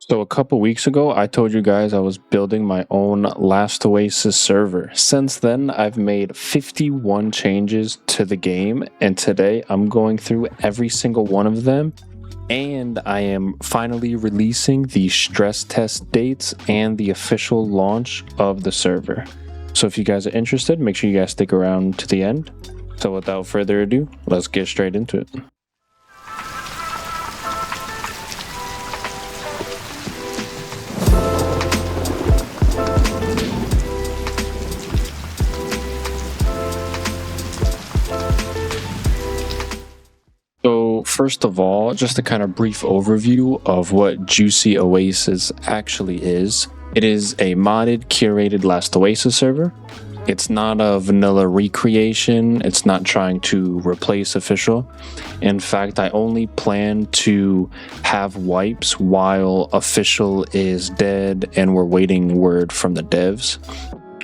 So a couple weeks ago, I told you guys I was building my own Last Oasis server. Since then, I've made 51 changes to the game, and today I'm going through every single one of them, and I am finally releasing the stress test dates and the official launch of the server. So if you guys are interested, make sure you guys stick around to the end. So without further ado, let's get straight into it. So first of all, just a kind of brief overview of what Juicy Oasis actually is. It is a modded, curated Last Oasis server. It's not a vanilla recreation. It's not trying to replace official. In fact, I only plan to have wipes while official is dead and we're waiting word from the devs.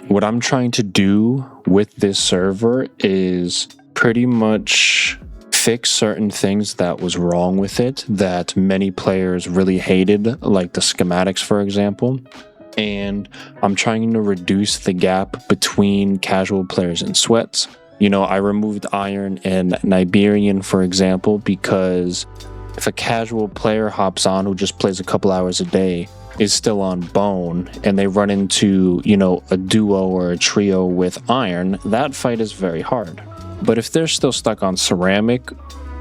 What I'm trying to do with this server is pretty much fix certain things that was wrong with it that many players really hated, like the schematics, for example. And I'm trying to reduce the gap between casual players and sweats. You know, I removed iron and nibiran, for example, because if a casual player hops on who just plays a couple hours a day is still on bone and they run into, you know, a duo or a trio with iron, that fight is very hard. But if they're still stuck on ceramic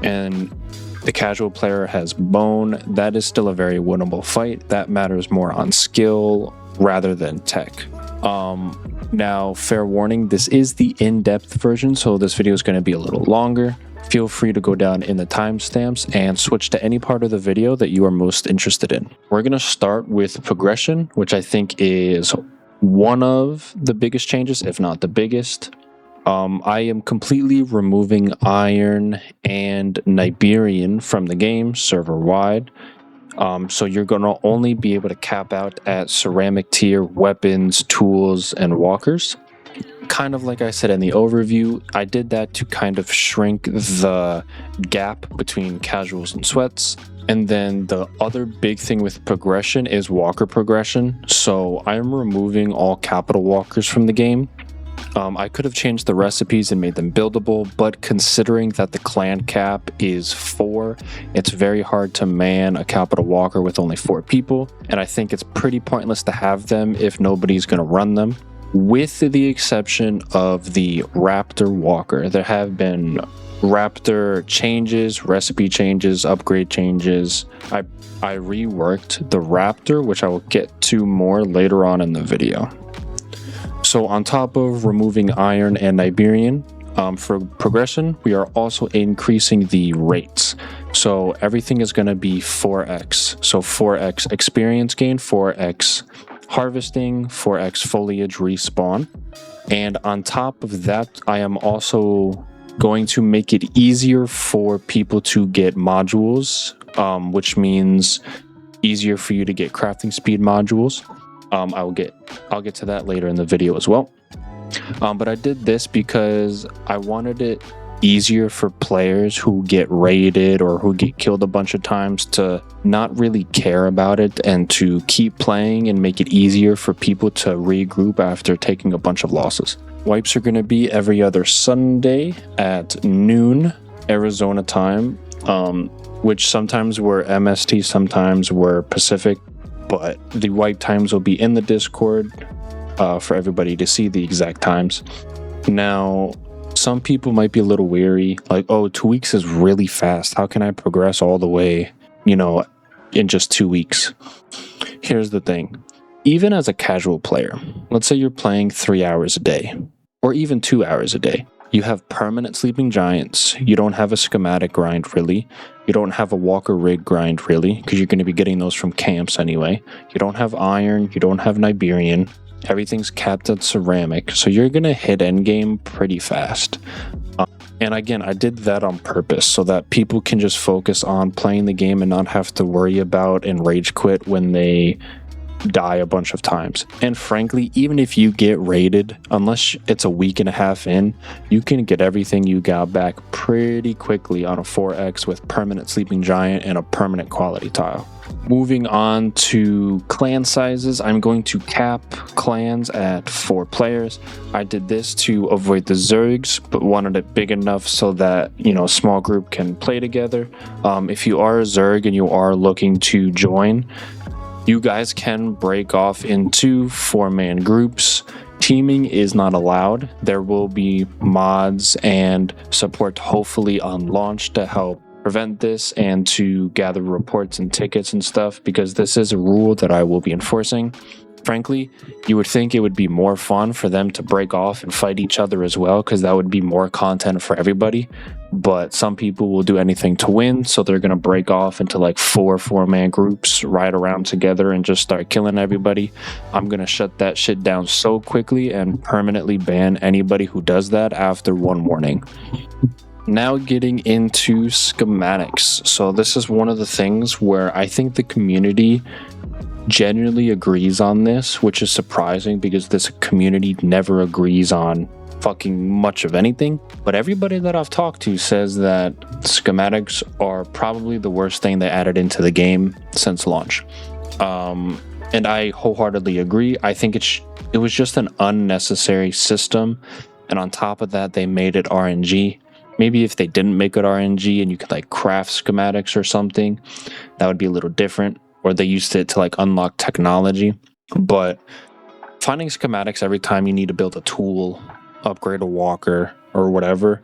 and the casual player has bone, that is still a very winnable fight. That matters more on skill rather than tech. Now, fair warning, this is the in-depth version, so this video is going to be a little longer. Feel free to go down in the timestamps and switch to any part of the video that you are most interested in. We're going to start with progression, which I think is one of the biggest changes, if not the biggest. I am completely removing iron and nibiran from the game server-wide. So you're going to only be able to cap out at ceramic tier weapons, tools, and walkers. Kind of like I said in the overview, I did that to kind of shrink the gap between casuals and sweats. And then the other big thing with progression is walker progression. So I'm removing all capital walkers from the game. I could have changed the recipes and made them buildable, but considering that the clan cap is 4, it's very hard to man a capital walker with only 4 people, and I think it's pretty pointless to have them if nobody's going to run them. With the exception of the Raptor walker, there have been Raptor changes, recipe changes, upgrade changes. I reworked the Raptor, which I will get to more later on in the video. So on top of removing iron and nibiran, for progression, we are also increasing the rates. So everything is going to be 4x. So 4x experience gain, 4x harvesting, 4x foliage respawn. And on top of that, I am also going to make it easier for people to get modules, which means easier for you to get crafting speed modules. I'll get to that later in the video as well. But I did this because I wanted it easier for players who get raided or who get killed a bunch of times to not really care about it and to keep playing and make it easier for people to regroup after taking a bunch of losses. Wipes are going to be every other Sunday at noon Arizona time, which sometimes were MST, sometimes were Pacific. But the wipe times will be in the Discord for everybody to see the exact times. Now, some people might be a little weary, like, oh, 2 weeks is really fast. How can I progress all the way, you know, in just 2 weeks? Here's the thing. Even as a casual player, let's say you're playing 3 hours a day, or even 2 hours a day. You have permanent sleeping giants. You don't have a schematic grind, really. You don't have a walker rig grind, really, because you're going to be getting those from camps anyway. You don't have iron. You don't have nibiran. Everything's capped at ceramic, so you're going to hit endgame pretty fast. And again, I did that on purpose so that people can just focus on playing the game and not have to worry about and rage quit when they die a bunch of times. And frankly, even if you get raided, unless it's a week and a half in, you can get everything you got back pretty quickly on a 4x with permanent sleeping giant and a permanent quality tile. Moving on to clan sizes, I'm going to cap clans at 4 players. I did this to avoid the Zergs, but wanted it big enough so that, a small group can play together. If you are a Zerg and you are looking to join, you guys can break off into 4-man groups. Teaming is not allowed. There will be mods and support hopefully on launch to help prevent this and to gather reports and tickets and stuff, because this is a rule that I will be enforcing. Frankly, you would think it would be more fun for them to break off and fight each other as well, because that would be more content for everybody. But some people will do anything to win, so they're going to break off into like 4-man groups, ride around together and just start killing everybody. I'm going to shut that shit down so quickly and permanently ban anybody who does that after one warning. Now getting into schematics. So this is one of the things where I think the community genuinely agrees on this, which is surprising because this community never agrees on fucking much of anything. But everybody that I've talked to says that schematics are probably the worst thing they added into the game since launch. And I wholeheartedly agree. I think it was just an unnecessary system. And on top of that, they made it RNG. Maybe if they didn't make it RNG and you could like craft schematics or something, that would be a little different. Or they used it to like unlock technology. But finding schematics every time you need to build a tool, upgrade a walker, or whatever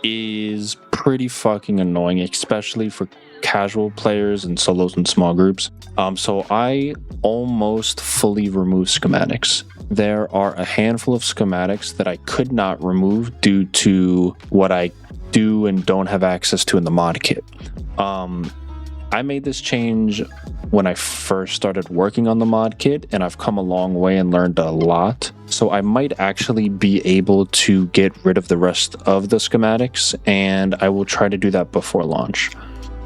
is pretty fucking annoying, especially for casual players and solos and small groups. So I almost fully removed schematics. There are a handful of schematics that I could not remove due to what I do and don't have access to in the mod kit. I made this change when I first started working on the mod kit, and I've come a long way and learned a lot. So I might actually be able to get rid of the rest of the schematics, and I will try to do that before launch.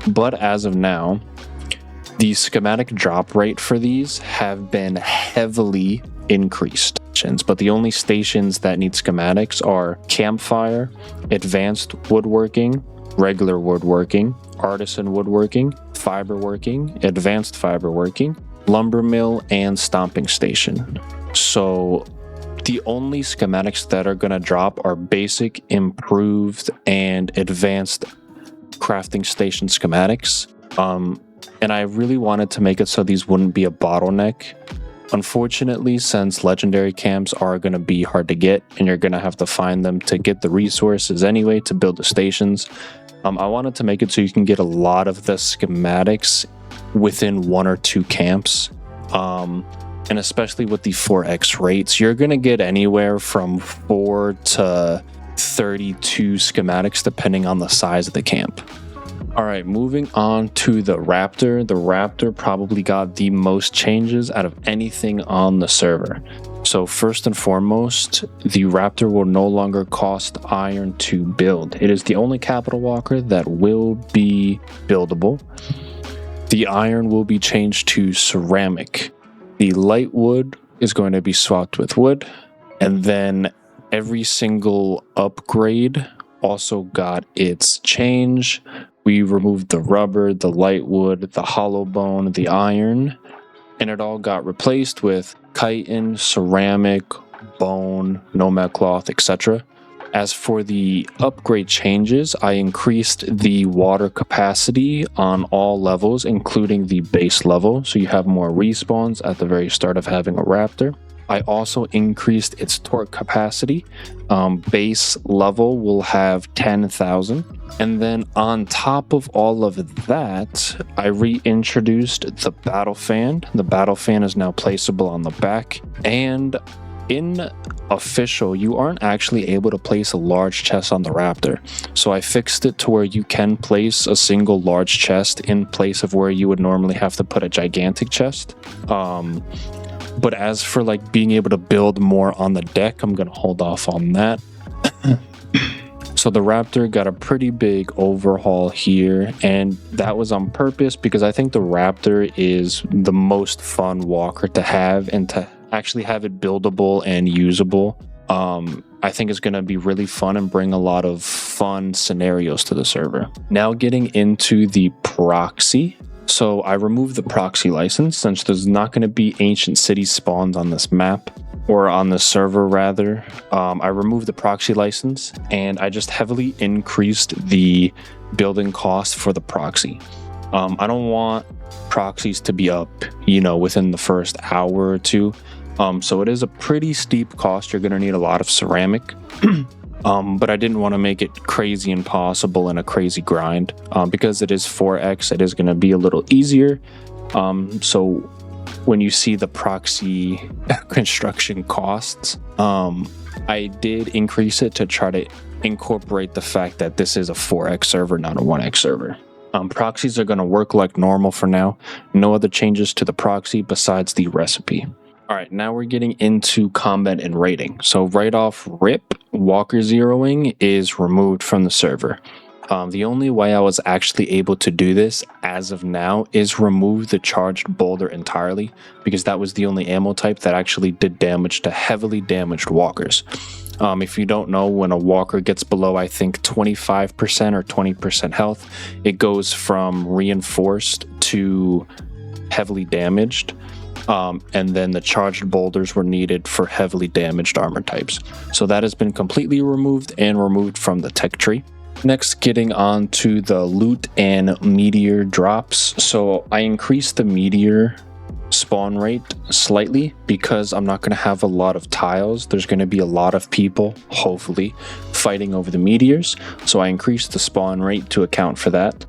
But as of now, the schematic drop rate for these have been heavily increased. But the only stations that need schematics are campfire, advanced woodworking, regular woodworking, artisan woodworking, fiberworking, advanced fiberworking, lumber mill, and stomping station. So the only schematics that are going to drop are basic, improved, and advanced crafting station schematics. And I really wanted to make it so these wouldn't be a bottleneck. Unfortunately, since legendary camps are going to be hard to get and you're going to have to find them to get the resources anyway to build the stations, I wanted to make it so you can get a lot of the schematics within 1 or 2 camps. And especially with the 4x rates, you're going to get anywhere from 4 to 32 schematics depending on the size of the camp. All right, moving on to the Raptor. The Raptor probably got the most changes out of anything on the server. So first and foremost, the Raptor will no longer cost iron to build. It is the only capital walker that will be buildable. The iron will be changed to ceramic. The light wood is going to be swapped with wood. And then every single upgrade also got its change. We removed the rubber, the light wood, the hollow bone, the iron, and it all got replaced with chitin, ceramic, bone, nomad cloth, etc. As for the upgrade changes, I increased the water capacity on all levels, including the base level, so you have more respawns at the very start of having a Raptor. I also increased its torque capacity. Base level will have 10,000. And then on top of all of that, I reintroduced the battle fan. The battle fan is now placeable on the back. And in official, you aren't actually able to place a large chest on the Raptor. So I fixed it to where you can place a single large chest in place of where you would normally have to put a gigantic chest. But as for like being able to build more on the deck, I'm going to hold off on that. So the Raptor got a pretty big overhaul here, and that was on purpose because I think the Raptor is the most fun walker to have, and to actually have it buildable and usable, I think is going to be really fun and bring a lot of fun scenarios to the server. Now getting into the Proxy. So I removed the proxy license since there's not going to be ancient cities spawned on this map, or on the server rather. I removed the proxy license and I just heavily increased the building cost for the proxy. I don't want proxies to be up, within the first hour or two. So it is a pretty steep cost. You're going to need a lot of ceramic. But I didn't want to make it crazy impossible and a crazy grind. Because it is 4x, it is going to be a little easier. So when you see the proxy construction costs, I did increase it to try to incorporate the fact that this is a 4x server, not a 1x server. Proxies are going to work like normal for now. No other changes to the proxy besides the recipe. All right, now we're getting into combat and raiding. So right off rip, walker zeroing is removed from the server. The only way I was actually able to do this as of now is remove the charged boulder entirely, because that was the only ammo type that actually did damage to heavily damaged walkers. If you don't know, when a walker gets below, I think 25% or 20% health, it goes from reinforced to heavily damaged. And then the charged boulders were needed for heavily damaged armor types. So that has been completely removed and removed from the tech tree. Next, getting on to the loot and meteor drops. So I increased the meteor spawn rate slightly because I'm not going to have a lot of tiles. There's going to be a lot of people, hopefully, fighting over the meteors. So I increased the spawn rate to account for that.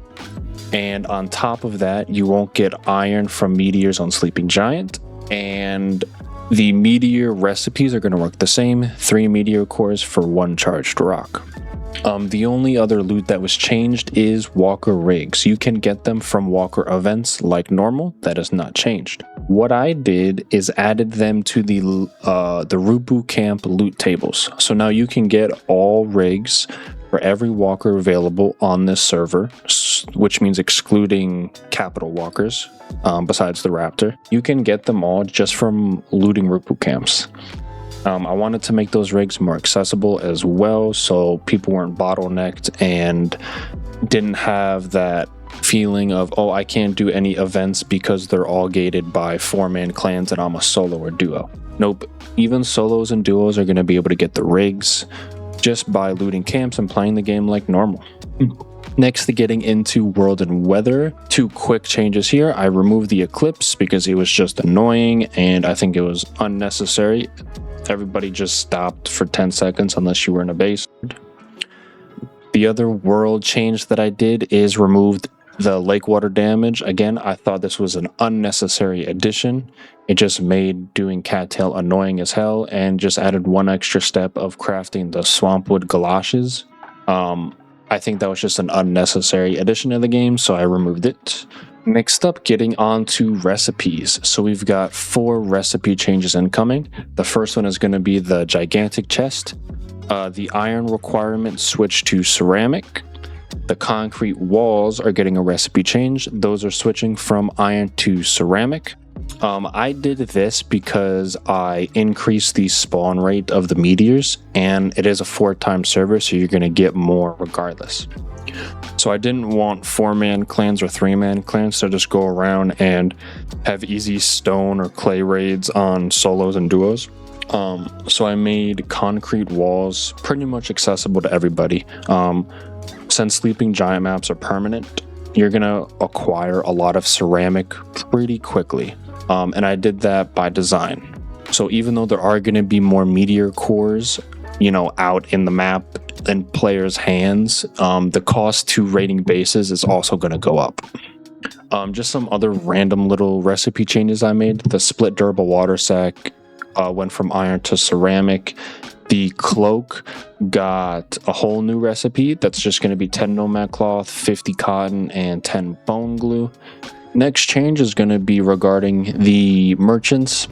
And on top of that, you won't get iron from meteors on Sleeping Giant. And the meteor recipes are going to work the same. 3 meteor cores for 1 charged rock. The only other loot that was changed is walker rigs. You can get them from walker events like normal. That has not changed. What I did is added them to the Rubu Camp loot tables. So now you can get all rigs for every walker available on this server, which means excluding capital walkers, besides the Raptor. You can get them all just from looting Rubu camps. I wanted to make those rigs more accessible as well, so people weren't bottlenecked and didn't have that feeling of, oh, I can't do any events because they're all gated by 4-man clans and I'm a solo or duo. Nope, even solos and duos are going to be able to get the rigs just by looting camps and playing the game like normal. Next, getting into world and weather. 2 quick changes here. I removed the eclipse because it was just annoying and I think it was unnecessary. Everybody just stopped for 10 seconds unless you were in a base. The other world change that I did is removed the lake water damage. Again, I thought this was an unnecessary addition. It just made doing cattail annoying as hell and just added 1 extra step of crafting the swampwood galoshes. I think that was just an unnecessary addition to the game, so I removed it. Next up, getting on to recipes. So we've got 4 recipe changes incoming. The first one is going to be the gigantic chest. The iron requirement switched to ceramic. The concrete walls are getting a recipe change. Those are switching from iron to ceramic. I did this because I increased the spawn rate of the meteors, and it is a 4-time server, so you're going to get more regardless. So I didn't want 4-man clans or 3-man clans to just go around and have easy stone or clay raids on solos and duos. So I made concrete walls pretty much accessible to everybody. Since Sleeping Giant maps are permanent, you're going to acquire a lot of ceramic pretty quickly. And I did that by design. So even though there are going to be more meteor cores, out in the map in players' hands, the cost to raiding bases is also going to go up. Just some other random little recipe changes I made. The split durable water sack went from iron to ceramic. The cloak got a whole new recipe that's just going to be 10 nomad cloth, 50 cotton, and 10 bone glue. Next change is going to be regarding the merchants.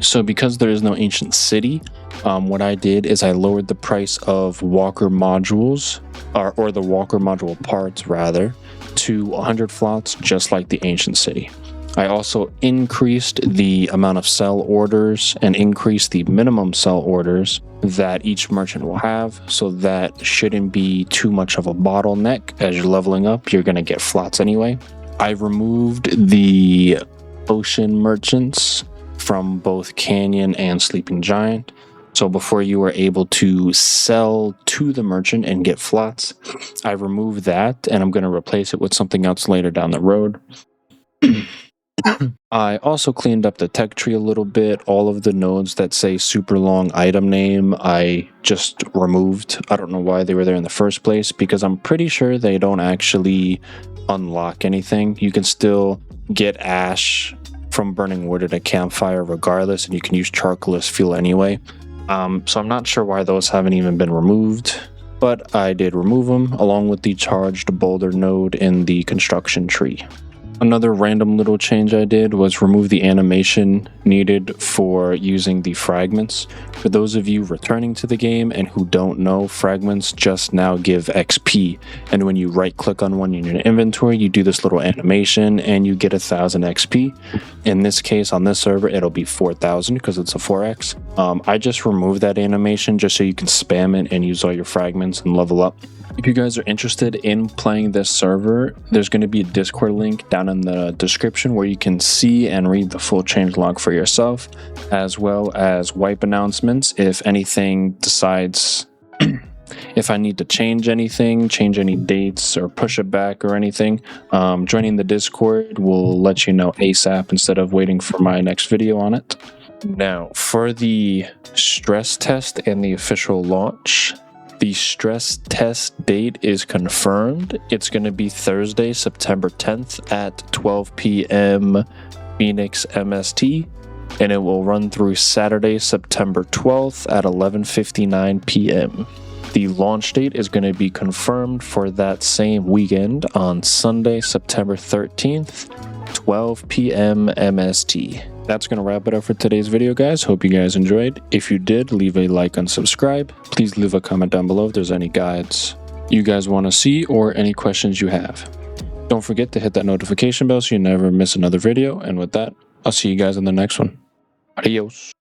So because there is no ancient city, what I did is I lowered the price of walker modules, or the walker module parts rather, to 100 flots, just like the ancient city. I also increased the amount of sell orders and increased the minimum sell orders that each merchant will have, so that shouldn't be too much of a bottleneck. As you're leveling up, you're going to get flots anyway. I removed the ocean merchants from both Canyon and Sleeping Giant. So before you were able to sell to the merchant and get flats, I removed that, and I'm going to replace it with something else later down the road. I also cleaned up the tech tree a little bit. All of the nodes that say super long item name, I just removed. I don't know why they were there in the first place, because I'm pretty sure they don't actually unlock anything. You can still get ash from burning wood at a campfire regardless, and you can use charcoal as fuel anyway. So I'm not sure why those haven't even been removed, but I did remove them along with the charged boulder node in the construction tree. Another random little change I did was remove the animation needed for using the fragments. For those of you returning to the game and who don't know, fragments just now give XP, and when you right click on one in your inventory, you do this little animation and you get 1000 XP. In this case, on this server, it'll be 4000 because it's a 4x. I just removed that animation just so you can spam it and use all your fragments and level up. If you guys are interested in playing this server, there's going to be a Discord link down in the description where you can see and read the full changelog for yourself, as well as wipe announcements if anything decides if I need to change anything, change any dates, or push it back or anything. Joining the Discord will let you know ASAP instead of waiting for my next video on it. Now, for the stress test and the official launch, the stress test date is confirmed. It's going to be Thursday, September 10th at 12 p.m. Phoenix MST, and it will run through Saturday, September 12th at 11:59 p.m. The launch date is going to be confirmed for that same weekend on Sunday, September 13th, 12 p.m. MST. That's going to wrap it up for today's video, guys. Hope you guys enjoyed. If you did, leave a like and subscribe. Please leave a comment down below if there's any guides you guys want to see or any questions you have. Don't forget to hit that notification bell so you never miss another video. And with that, I'll see you guys in the next one. Adios.